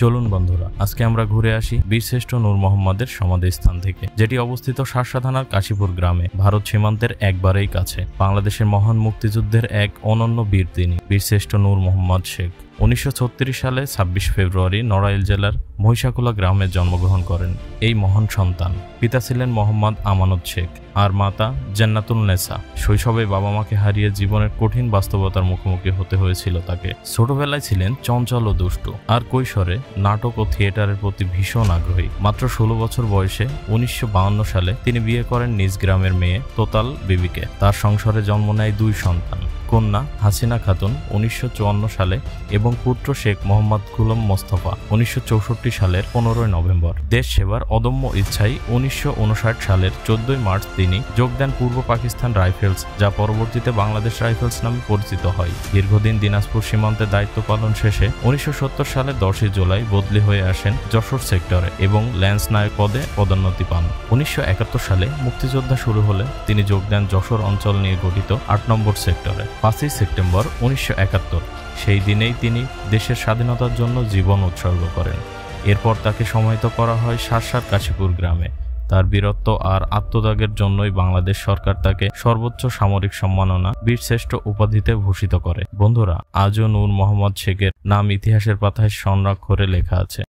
চলুন বন্ধুরা, আজকে আমরা ঘুরে আসি বীরশ্রেষ্ঠ নূর মোহাম্মদের সমাধিস্থান থেকে, যেটি অবস্থিত শার্শা থানার কাশীপুর গ্রামে, ভারত সীমান্তের একবারেই কাছে। বাংলাদেশের মহান মুক্তিযুদ্ধের এক অনন্য বীর তিনি, বীরশ্রেষ্ঠ নূর মোহাম্মদ শেখ। 1936 সালে 26 ফেব্রুয়ারি নড়াইল জেলার মহিষাকুলা গ্রামে জন্মগ্রহণ করেন এই মহান সন্তান। পিতা ছিলেন মোহাম্মদ আমানত শেখ আর মাতা জান্নাতুল নেসা। শৈশবে বাবা মাকে হারিয়ে জীবনের কঠিন বাস্তবতার মুখোমুখি হতে হয়েছিল তাকে। ছোটবেলায় ছিলেন চঞ্চল ও দুষ্টু, আর কৈশোরে নাটক ও থিয়েটারের প্রতি ভীষণ আগ্রহী। মাত্র 16 বছর বয়সে 1952 সালে তিনি বিয়ে করেন নিজ গ্রামের মেয়ে তোতাল বিবিকে। তার সংসারে জন্ম নেয় 2 সন্তান, কন্যা হাসিনা খাতুন 1954 সালে এবং পুত্র শেখ মোহাম্মদ গুলাম মোস্তফা 1964 সালের 15 নভেম্বর। দেশ সেবার অদম্য ইচ্ছায় 1959 সালের 14 মার্চ তিনি যোগ দেন পূর্ব পাকিস্তান রাইফেলস, যা পরবর্তীতে বাংলাদেশ রাইফেলস নামে পরিচিত হয়। দীর্ঘদিন দিনাজপুর সীমান্তে দায়িত্ব পালন শেষে 1970 সালে 10 জুলাই বদলি হয়ে আসেন যশোর সেক্টরে এবং ল্যান্স নায়ক পদে পদোন্নতি পান। 1971 সালে মুক্তিযোদ্ধা শুরু হলে তিনি যোগ দেন যশোর অঞ্চল নিয়ে গঠিত 8 নম্বর সেক্টরে। 5 সেপ্টেম্বর 1971 সেই দিনেই তিনি দেশের স্বাধীনতার জন্য জীবন উৎসর্গ করেন। এরপর তাকে সমাহিত করা হয় শার্শার কাশীপুর গ্রামে। তার বীরত্ব আর আত্মত্যাগের জন্যই বাংলাদেশ সরকার তাকে সর্বোচ্চ সামরিক সম্মাননা বীরশ্রেষ্ঠ উপাধিতে ভূষিত করে। বন্ধুরা, আজও নূর মোহাম্মদ শেখের নাম ইতিহাসের পাতায় স্বর্ণাক্ষরে লেখা আছে।